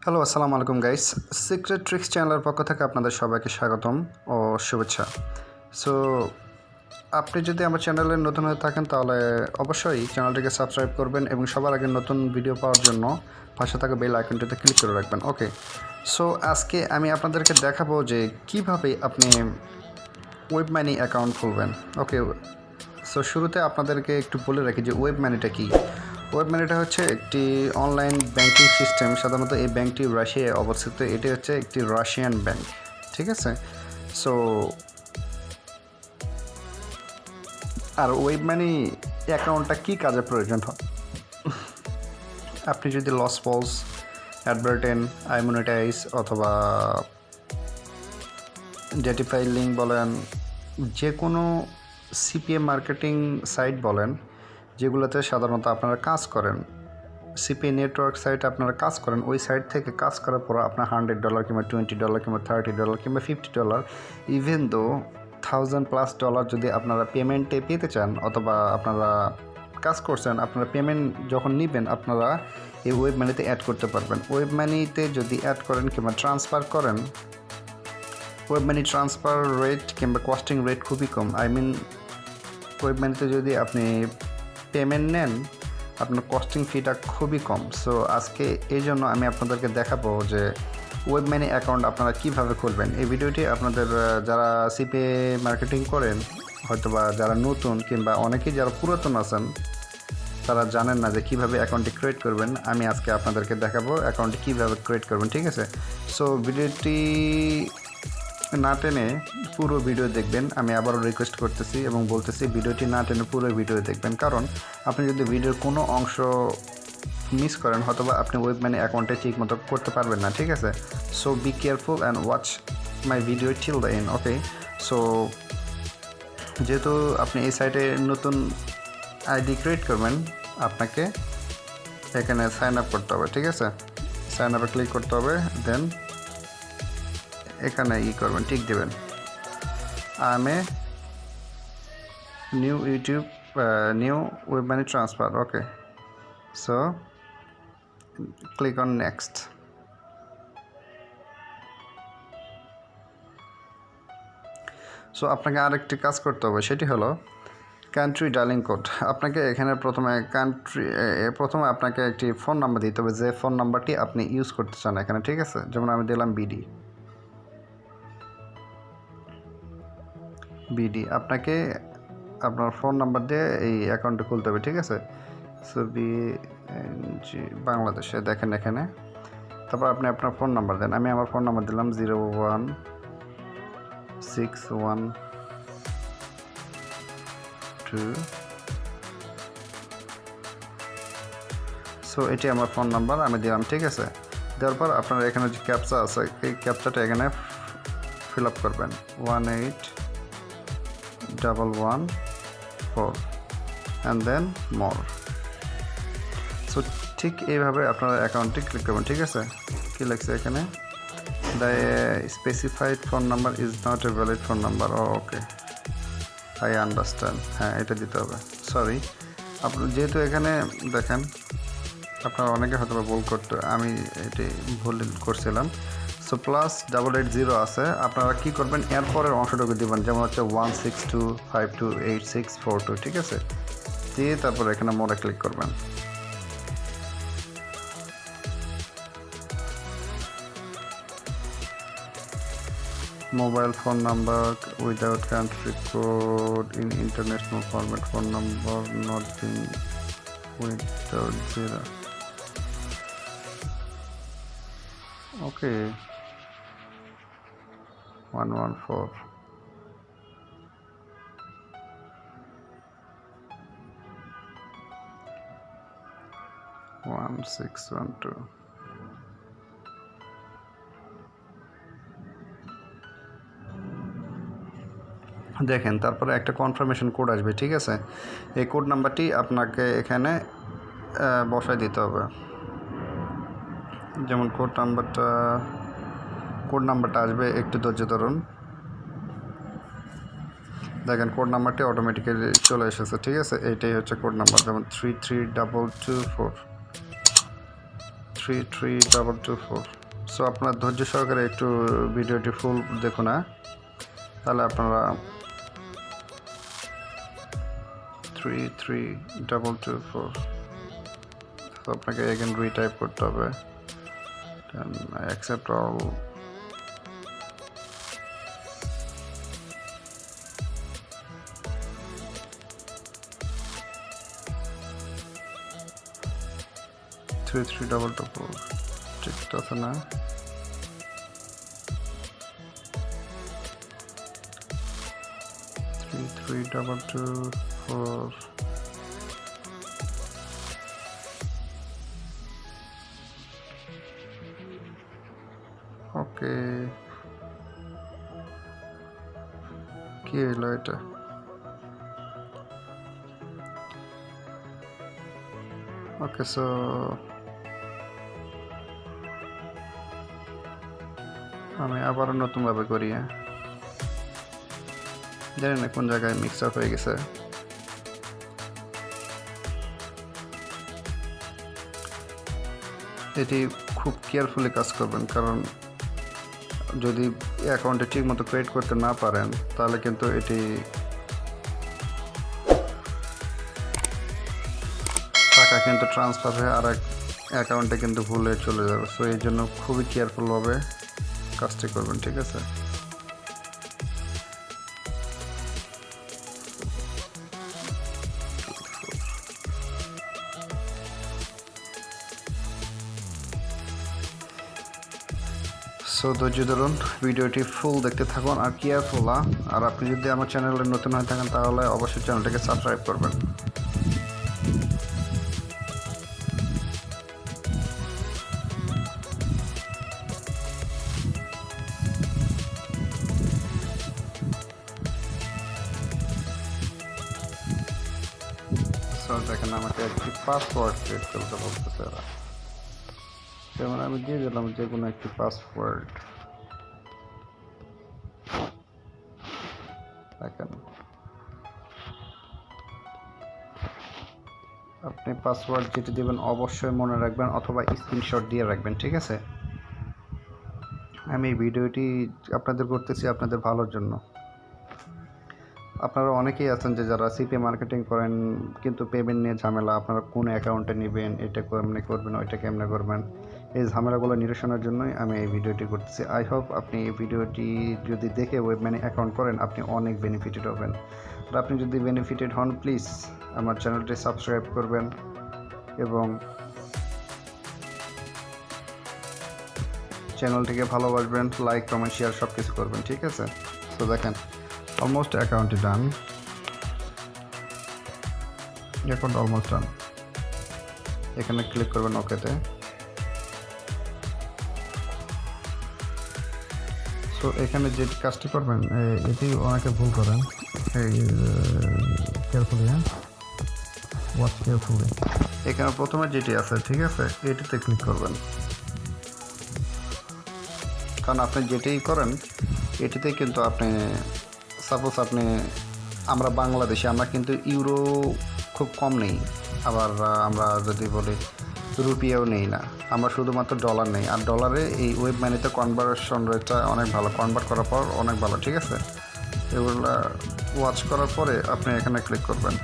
Hello, আসসালামু আলাইকুম guys. Secret tricks চ্যানেলের পক্ষ থেকে আপনাদের সবাইকে স্বাগতম ও শুভেচ্ছা। সো আপনি যদি আমার চ্যানেলে নতুন হয়ে থাকেন তাহলে অবশ্যই চ্যানেলটিকে সাবস্ক্রাইব করবেন এবং সবার আগে নতুন ভিডিও পাওয়ার জন্য পাশে থাকা বেল আইকনটিতে ক্লিক করে রাখবেন। ওকে, সো আজকে আমি আপনাদেরকে দেখাবো যে কিভাবে আপনি ওয়েব মানি অ্যাকাউন্ট খুলবেন। ওকে, সো শুরুতে আপনাদেরকে একটু বলে রাখি যে ওয়েব মানিটা কী। ওয়েব মানিটা হচ্ছে একটি অনলাইন ব্যাংকিং সিস্টেম। সাধারণত এই ব্যাংকটি রাশিয়ায় অবস্থিত। এটি হচ্ছে একটি রাশিয়ান ব্যাংক, ঠিক আছে। সো আর ওয়েব মানি অ্যাকাউন্টটা কী কাজে প্রয়োজন হয়, আপনি যদি লস পলস, অ্যাডভার্টেন, আইমোনেটাইজ অথবা ডেটিফাই লিঙ্ক বলেন, যে কোনো সিপিএ মার্কেটিং সাইট বলেন, যেগুলোতে সাধারণত আপনারা কাজ করেন, সিপিএ নেটওয়ার্ক সাইটে আপনারা কাজ করেন, ওই সাইট থেকে কাজ করার পর আপনার $100 কিংবা $20 কিংবা $30 কিংবা $50, ইভেন দো $1000+ যদি আপনারা পেমেন্টে পেতে চান অথবা আপনারা কাজ করছেন, আপনারা পেমেন্ট যখন নেবেন আপনারা এই ওয়েব মানিতে অ্যাড করতে পারবেন। ওয়েব মানিতে যদি অ্যাড করেন কিংবা ট্রান্সফার করেন, ওয়েব মানি ট্রান্সফার রেট কিংবা কস্টিং রেট খুবই কম। ওয়েব মানিতে যদি আপনি পেমেন্ট নেন আপনার কস্টিং ফিটা খুবই কম। সো আজকে এই জন্য আমি আপনাদেরকে দেখাবো যে ওয়েব মানি অ্যাকাউন্ট আপনারা কীভাবে খুলবেন। এই ভিডিওটি আপনাদের যারা সিপিএ মার্কেটিং করেন, হয়তোবা যারা নতুন কিংবা অনেকেই যারা পুরাতন আছেন তারা জানেন না যে কীভাবে অ্যাকাউন্টটি ক্রিয়েট করবেন। আমি আজকে আপনাদেরকে দেখাবো অ্যাকাউন্টটি কীভাবে ক্রিয়েট করবেন, ঠিক আছে। সো ভিডিওটি না টেনে পুরো ভিডিও দেখবেন। আমি আবারও রিকোয়েস্ট করতেছি এবং বলতেছি ভিডিওটি না টেনে পুরো ভিডিও দেখবেন, কারণ আপনি যদি ভিডিওর কোনো অংশ মিস করেন হয়তোবা আপনি ওয়েব মানি অ্যাকাউন্টে ঠিক মতো করতে পারবেন না, ঠিক আছে। So be careful and watch my video till the end. Okay, so যেহেতু আপনি এই সাইটে নতুন আইডি ক্রিয়েট করবেন, আপনাকে এখানে সাইন আপ করতে হবে, ঠিক আছে। সাইন আপে ক্লিক করতে হবে, দেন এখানে করবেন, টিক দেবেন I M a new web money transfer. Okay, so click on next. So আপনাকে আরেকটি কাজ করতে হবে, সেটি হলো কান্ট্রি ডায়ালিং কোড। আপনাকে এখানে প্রথমে আপনাকে একটি ফোন নাম্বার দিতে হবে, যে ফোন নাম্বারটি আপনি ইউজ করতে চান এখানে, ঠিক আছে। যেমন আমি দিলাম বিডি। আপনাকে আপনার ফোন নাম্বার দিয়ে এই অ্যাকাউন্টটা খুলতে হবে, ঠিক আছে। সো বাংলাদেশে দেখেন এখানে। তারপর আপনি আপনার ফোন নাম্বার দেন। আমি আমার ফোন নাম্বার দিলাম 01612। সো এটি আমার ফোন নাম্বার আমি দিলাম, ঠিক আছে। দেওয়ার পর আপনার এখানে যে ক্যাপচা আছে এই ক্যাপচাটা এখানে ফিল আপ করবেন, 18114 অ্যান্ড দেন মোর। সো ঠিক এইভাবে আপনার অ্যাকাউন্টটি ক্লিক করবেন, ঠিক আছে। কী লাগছে এখানে, the specified phone number is not a valid phone number. Okay, I understand. হ্যাঁ, এটা দিতে হবে। সরি, আপনার যেহেতু এখানে দেখেন আপনার অনেকে হয়তো ভুল করতে, আমি এটি ভুল করছিলাম। সো +880 আছে, আপনারা কী করবেন এরপরের অংশটুকু দেবেন, যেমন হচ্ছে 162528642, ঠিক আছে। দিয়ে তারপর এখানে মোড়ে ক্লিক করবেন। Mobile phone number without country code in international format, phone number not being without 0। ওকে, 114 1612। দেখেন তারপরে একটা কনফার্মেশন কোড আসবে, ঠিক আছে। এই কোড নাম্বারটি আপনাকে এখানে বসায় দিতে হবে। যেমন কোড নাম্বারটা আসবে, একটু ধৈর্য ধরুন। দেখেন কোড নাম্বারটি অটোমেটিক্যালি চলে এসেছে, ঠিক আছে। এইটাই হচ্ছে কোড নাম্বার, যেমন 33224। 33224। সো আপনার ধৈর্য সহকারে একটু ভিডিওটি ফুল দেখুন, না তাহলে আপনারা 33224 তো আপনাকে এগেন রিটাইপ করতে হবে। Accept all. Three double two four ঠিক আছে না? Three double two four. Okay, কি হলো এটা? ওকে, সো আমি আবারও নতুনভাবে করি। জানি না কোন জায়গায় মিক্স আপ হয়ে গেছে। এটি খুব কেয়ারফুলি কাজ করবেন, কারণ যদি অ্যাকাউন্টে ঠিক মতো ক্রিয়েট করতে না পারেন তাহলে কিন্তু এটি টাকা কিন্তু ট্রান্সফার হয়ে আর এক অ্যাকাউন্টে কিন্তু ভুলে চলে যাবে। সো এই জন্য খুবই কেয়ারফুলভাবে কাজটি করবেন, ঠিক আছে? সো ধৈর্য ধরুন, ভিডিওটি ফুল দেখতে থাকুন আর কেয়ারফুল। আর আপনি যদি আমার চ্যানেলে নতুন হয়ে থাকেন তাহলে অবশ্যই চ্যানেলটাকে সাবস্ক্রাইব করবেন। সো দেখেন, আমাকে একটি পাসওয়ার্ড ক্রিয়েট করতে বলতেছে এরা। যেমন আমি দিয়ে দিলাম যে কোনো একটি পাসওয়ার্ড। দেখেন, আপনি পাসওয়ার্ড যেটি দেবেন অবশ্যই মনে রাখবেন অথবা স্ক্রিনশট দিয়ে রাখবেন, ঠিক আছে? আমি এই ভিডিওটি আপনাদের করতেছি আপনাদের ভালোর জন্য। আপনারা অনেকেই আছেন যে যারা সিপিএ মার্কেটিং করেন কিন্তু পেমেন্ট নিয়ে ঝামেলা, আপনারা কোন অ্যাকাউন্টে নেবেন, এটা কেমনে করবেন, ওইটা কেমনে করবেন, এই ঝামেলাগুলো নিরসনের জন্যই আমি এই ভিডিওটি করতেছি। আই হোপ আপনি এই ভিডিওটি যদি দেখে ওয়েবমানি অ্যাকাউন্ট করেন আপনি অনেক বেনিফিটেড হবেন। আর আপনি যদি বেনিফিটেড হন প্লিজ আমার চ্যানেলটি সাবস্ক্রাইব করবেন এবং চ্যানেলটিকে ভালোবাসবেন, লাইক কমেন্ট শেয়ার সব কিছু করবেন, ঠিক আছে? তো দেখেন, অলমোস্ট অ্যাকাউন্টটি ডান। Account almost done. এখানে ক্লিক করবেন ওকেতে। সো এখানে যে কাজটি করবেন, এটি অনেকে ভুল করেন, কেয়ারফুলি, ওয়াচ কেয়ারফুলি। এখানে প্রথমে যেটি আছে, ঠিক আছে, এটিতে ক্লিক করবেন, কারণ আপনি যেটাই করেন এটিতে কিন্তু আপনি সাপোজ আমরা বাংলাদেশে আমরা কিন্তু ইউরো খুব কম নেই, আবার আমরা যদি বলি রুপিয়াও নেই না, আমরা শুধুমাত্র ডলার নেই। আর ডলারে এই ওয়েব মানিতে কনভার্সন রেটটা অনেক ভালো, কনভার্ট করার পর অনেক ভালো, ঠিক আছে? এগুলো ওয়াচ করার পরে আপনি এখানে ক্লিক করবেন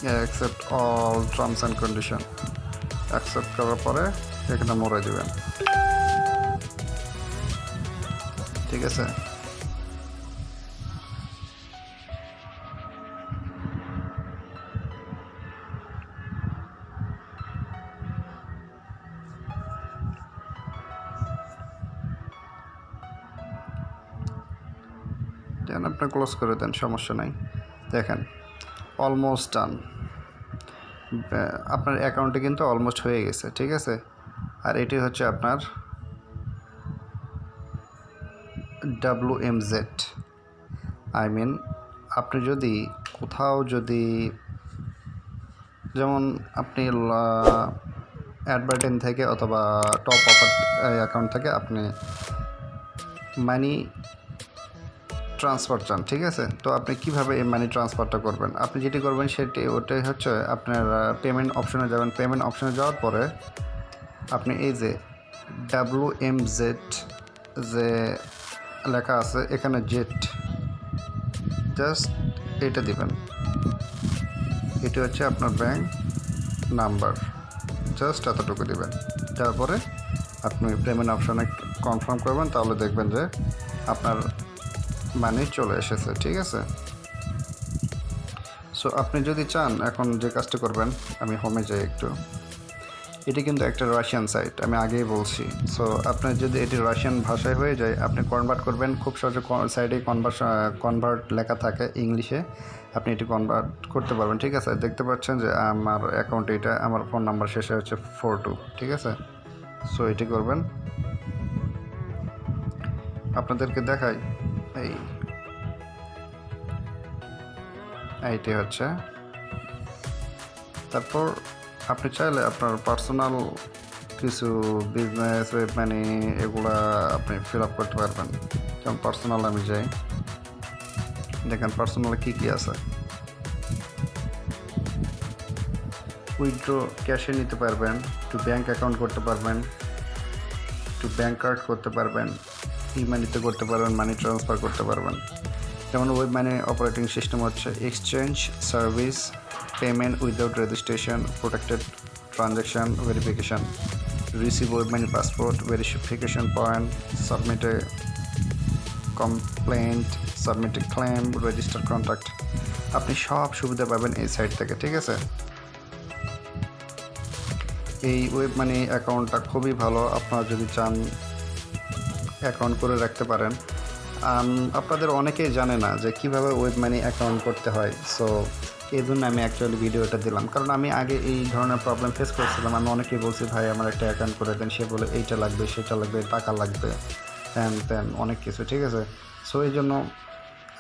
accept all terms and condition. Accept করার পরে এখানে মরে দেবেন, ঠিক আছে? দেন আপনি ক্লোজ করে দেন, সমস্যা নাই। দেখেন অলমোস্ট ডান, আপনার অ্যাকাউন্টে কিন্তু অলমোস্ট হয়ে গেছে, ঠিক আছে? আর এটি হচ্ছে আপনার WMZ। আই মিন আপনি যদি কোথাও যদি যেমন আপনি অ্যাডভার্টাইজ থেকে অথবা টপ অফার অ্যাকাউন্ট থেকে আপনি মানি ট্রান্সফার চান, ঠিক আছে? তো আপনি কিভাবে এই মানি ট্রান্সফারটা করবেন? আপনি যেটি করবেন ওটাই হচ্ছে আপনার পেমেন্ট অপশনে যাবেন। পেমেন্ট অপশনে যাওয়ার পরে আপনি এই যে WMZ যে লেখা আছে এখানে জেট জাস্ট এটা দিবেন। এটি হচ্ছে আপনার ব্যাংক নাম্বার, জাস্ট এতটুকু দিবেন। তারপরে আপনি পেমেন্ট অপশনে কনফার্ম করবেন, তাহলে দেখবেন যে আপনার মানি চলে এসেছে, ঠিক আছে? সো আপনি যদি চান এখন যে কাজটা করবেন, আমি হোমে যাই একটু। এটি কিন্তু একটা রাশিয়ান সাইট, আমি আগেই বলছি। সো আপনার যদি এটি রাশিয়ান ভাষায় হয়ে যায়, আপনি কনভার্ট করবেন খুব সহজে। সাইডে কনভার্ট লেখা থাকে ইংলিশে, আপনি এটি কনভার্ট করতে পারবেন, ঠিক আছে? দেখতে পাচ্ছেন যে আমার অ্যাকাউন্টে এটা, আমার ফোন নাম্বার শেষে হচ্ছে 42, ঠিক আছে? সো এটি করবেন। আপনাদেরকে দেখাই, এইটি হচ্ছে। তারপর আপনি চাইলে আপনার পার্সোনাল কিছু বিজনেস মানে এগুলা আপনি ফিল আপ করতে পারবেন। যেমন পার্সোনাল আমি যাই, দেখেন পার্সোনালে কী কী আছে। উইথড্র ক্যাশে নিতে পারবেন, টু ব্যাঙ্ক অ্যাকাউন্ট করতে পারবেন, টু ব্যাঙ্ক কার্ড করতে পারবেন, মানিতে করতে পারবেন, মানি ট্রান্সফার করতে পারবেন। যেমন ওয়েব মানি অপারেটিং সিস্টেম হচ্ছে exchange service, payment without registration, protected transaction verification, receive web money passport, verification point, submit a complaint, submit a claim, register contact. আপনি সব সুবিধা পাবেন এই সাইট থেকে, ঠিক আছে? এই ওয়েব মানি অ্যাকাউন্টটা খুবই ভালো, আপনারা যদি চান অ্যাকাউন্ট করে রাখতে পারেন। আপনাদের অনেকেই জানে না যে কীভাবে ওয়েব মানি অ্যাকাউন্ট করতে হয়। সো এই জন্য আমি অ্যাকচুয়ালি ভিডিওটা দিলাম, কারণ আমি আগে এই ধরনের প্রবলেম ফেস করছিলাম। আমি অনেকেই বলছি ভাই আমার একটা অ্যাকাউন্ট করে দেন, সে বলে এইটা লাগবে, সেটা লাগবে, টাকা লাগবে, তেন অনেক কিছু, ঠিক আছে? সো এই জন্য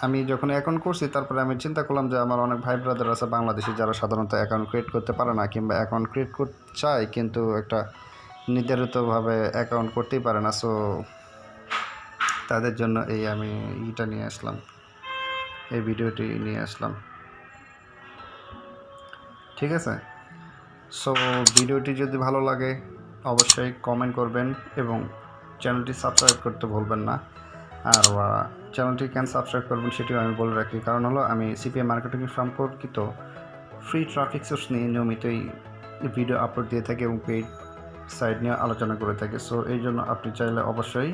আমি যখন অ্যাকাউন্ট করছি, তারপরে আমি চিন্তা করলাম যে আমার অনেক ভাই ব্রাদার আছে বাংলাদেশি যারা সাধারণত অ্যাকাউন্ট ক্রিয়েট করতে পারে না, কিংবা অ্যাকাউন্ট ক্রিয়েট করতে চায় কিন্তু একটা নির্ধারিতভাবে অ্যাকাউন্ট করতেই পারে না। সো তাদের জন্য এই আমি এটা নিয়ে আসলাম, এই ভিডিওটি নিয়ে আসলাম, ঠিক আছে? সো ভিডিওটি যদি ভালো লাগে অবশ্যই কমেন্ট করবেন এবং চ্যানেলটি সাবস্ক্রাইব করতে ভুলবেন না। আর চ্যানেলটি কেন সাবস্ক্রাইব করবেন সেটিও আমি বলে রাখি, কারণ হলো আমি সিপিএ মার্কেটিং সম্পর্কিত ফ্রি ট্রাফিক সোর্স নিয়ে নিয়মিতই ভিডিও আপলোড দিয়ে থাকি এবং পেইড সাইট নিয়ে আলোচনা করে থাকি। সো এই জন্য আপনি চাইলে অবশ্যই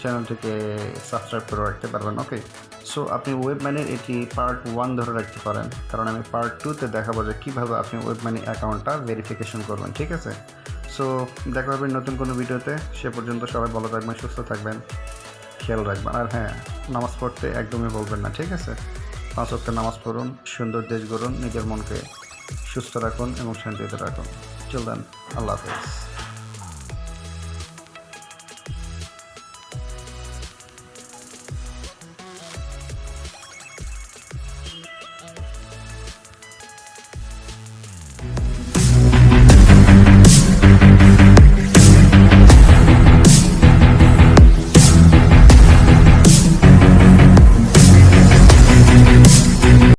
চ্যানেলটিকে সাবস্ক্রাইব করে রাখতে পারবেন। ওকে, সো আপনি ওয়েব মানির এটি পার্ট 1 ধরে রাখতে পারেন, কারণ আমি পার্ট 2-তে দেখাবো যে কীভাবে আপনি ওয়েব মানি অ্যাকাউন্টটা ভেরিফিকেশন করবেন, ঠিক আছে? সো দেখা হবে নতুন কোনো ভিডিওতে। সে পর্যন্ত সবাই ভালো থাকবেন, সুস্থ থাকবেন, খেয়াল রাখবেন। আর হ্যাঁ, নামাজ পড়তে একদমই বলবেন না, ঠিক আছে? 5 ওয়াক্ত নামাজ পড়ুন, সুন্দর দেশ গড়ুন, নিজের মনকে সুস্থ রাখুন এবং শান্তিতে রাখুন। চলবেন, আল্লাহ হাফেজ।